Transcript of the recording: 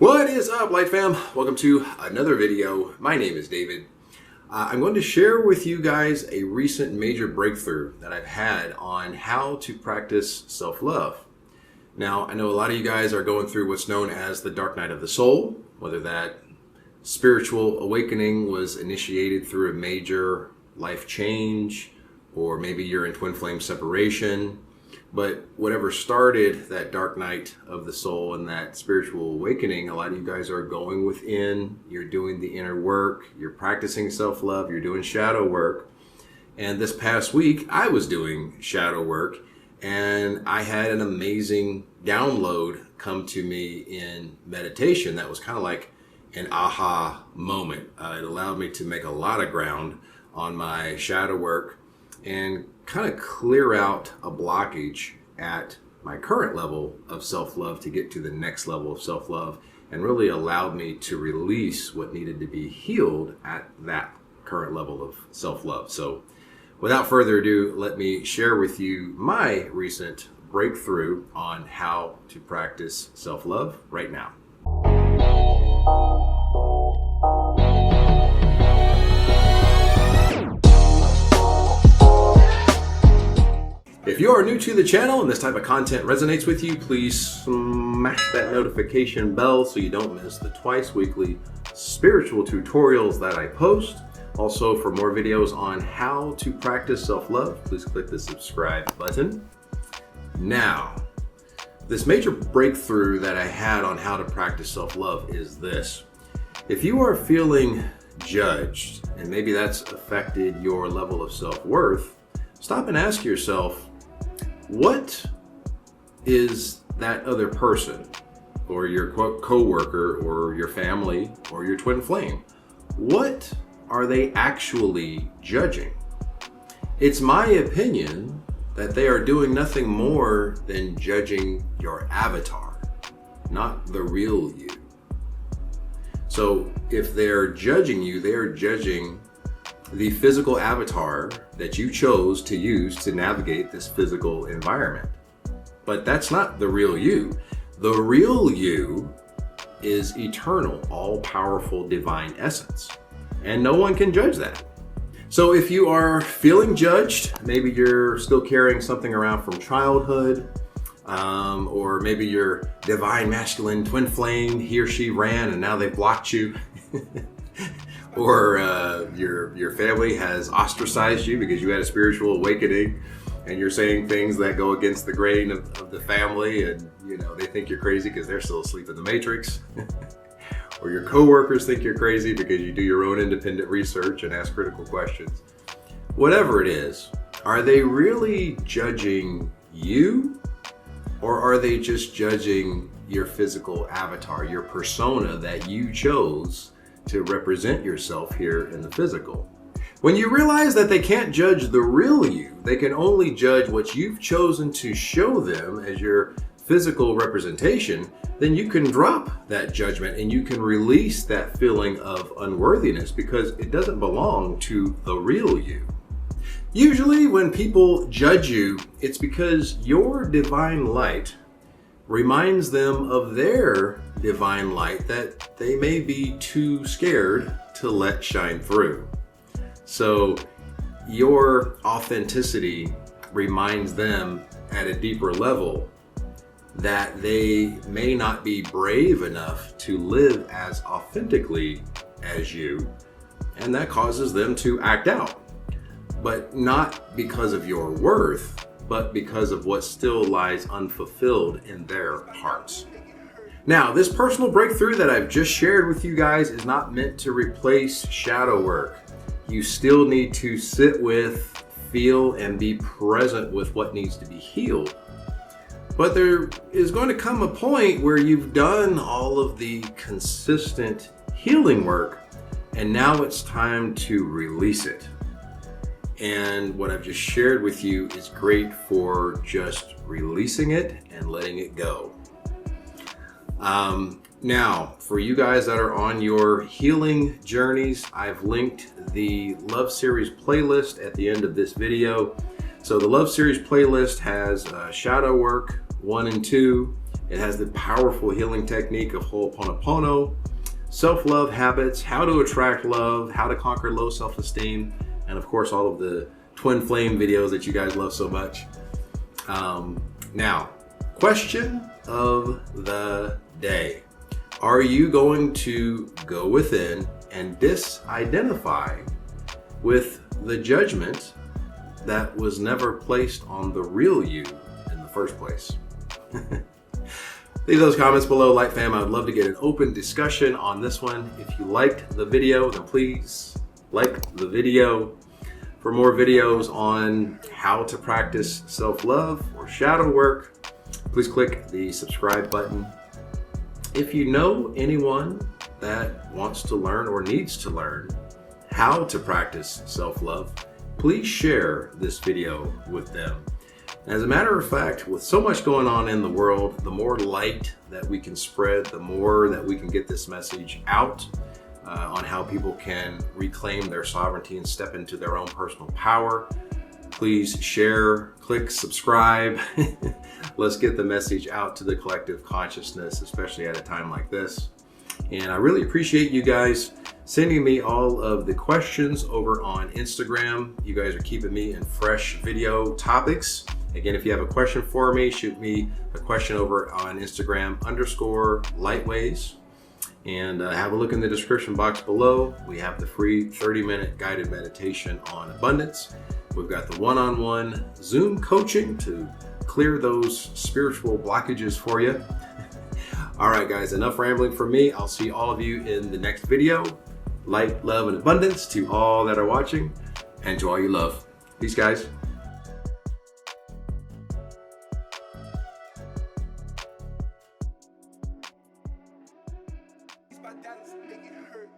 What is up, Light Fam? Welcome to another video. My name is David. I'm going to share with you guys a recent major breakthrough that I've had on how to practice self-love. Now, I know a lot of you guys are going through what's known as the dark night of the soul, whether that spiritual awakening was initiated through a major life change, or maybe you're in twin flame separation. But whatever started that dark night of the soul and that spiritual awakening, a lot of you guys are going within, you're doing the inner work, you're practicing self-love, you're doing shadow work. And this past week, I was doing shadow work, and I had an amazing download come to me in meditation that was kind of like an aha moment. It allowed me to make a lot of ground on my shadow work and kind of clear out a blockage at my current level of self-love to get to the next level of self-love, and really allowed me to release what needed to be healed at that current level of self-love. So without further ado, let me share with you my recent breakthrough on how to practice self-love right now. If you are new to the channel and this type of content resonates with you, please smash that notification bell so you don't miss the twice weekly spiritual tutorials that I post. Also, for more videos on how to practice self-love, please click the subscribe button. Now, this major breakthrough that I had on how to practice self-love is this. If you are feeling judged, and maybe that's affected your level of self-worth, stop and ask yourself, what is that other person, or your co-worker, or your family, or your twin flame? What are they actually judging? It's my opinion that they are doing nothing more than judging your avatar, not the real you. So if they're judging you, they are judging the physical avatar that you chose to use to navigate this physical environment. But that's not the real you. The real you is eternal, all-powerful divine essence, and no one can judge that. So if you are feeling judged, maybe you're still carrying something around from childhood, or maybe your divine masculine twin flame, he or she ran and now they blocked you. Or your family has ostracized you because you had a spiritual awakening and you're saying things that go against the grain of the family, and they think you're crazy because they're still asleep in the matrix. Or your coworkers think you're crazy because you do your own independent research and ask critical questions. Whatever it is, are they really judging you, or are they just judging your physical avatar, your persona that you chose to represent yourself here in the physical? When you realize that they can't judge the real you, they can only judge what you've chosen to show them as your physical representation, then you can drop that judgment and you can release that feeling of unworthiness because it doesn't belong to the real you. Usually when people judge you, it's because your divine light reminds them of their divine light that they may be too scared to let shine through. So your authenticity reminds them at a deeper level that they may not be brave enough to live as authentically as you, and that causes them to act out. But not because of your worth, but because of what still lies unfulfilled in their hearts. Now, this personal breakthrough that I've just shared with you guys is not meant to replace shadow work. You still need to sit with, feel, and be present with what needs to be healed. But there is going to come a point where you've done all of the consistent healing work, and now it's time to release it. And what I've just shared with you is great for just releasing it and letting it go. Now, for you guys that are on your healing journeys, I've linked the Love Series playlist at the end of this video. So the Love Series playlist has Shadow Work 1 and 2, It has the powerful healing technique of Ho'oponopono, self-love habits, how to attract love, how to conquer low self-esteem, and of course all of the twin flame videos that you guys love so much. Now, question of the day. Are you going to go within and disidentify with the judgment that was never placed on the real you in the first place? Leave those comments below, Light Fam. I would love to get an open discussion on this one. If you liked the video, then please like the video. For more videos on how to practice self-love or shadow work, please click the subscribe button. If you know anyone that wants to learn or needs to learn how to practice self-love, please share this video with them. As a matter of fact, with so much going on in the world, the more light that we can spread, the more that we can get this message out on how people can reclaim their sovereignty and step into their own personal power. Please share, click subscribe. Let's get the message out to the collective consciousness, especially at a time like this. And I really appreciate you guys sending me all of the questions over on Instagram. You guys are keeping me in fresh video topics. Again, if you have a question for me, shoot me a question over on Instagram _Lightways. And have a look in the description box below. We have the free 30-minute guided meditation on abundance. We've got the one-on-one Zoom coaching to clear those spiritual blockages for you. All right, guys, enough rambling from me. I'll see all of you in the next video. Light, love, and abundance to all that are watching and to all you love. Peace, guys. My dance make it hurt.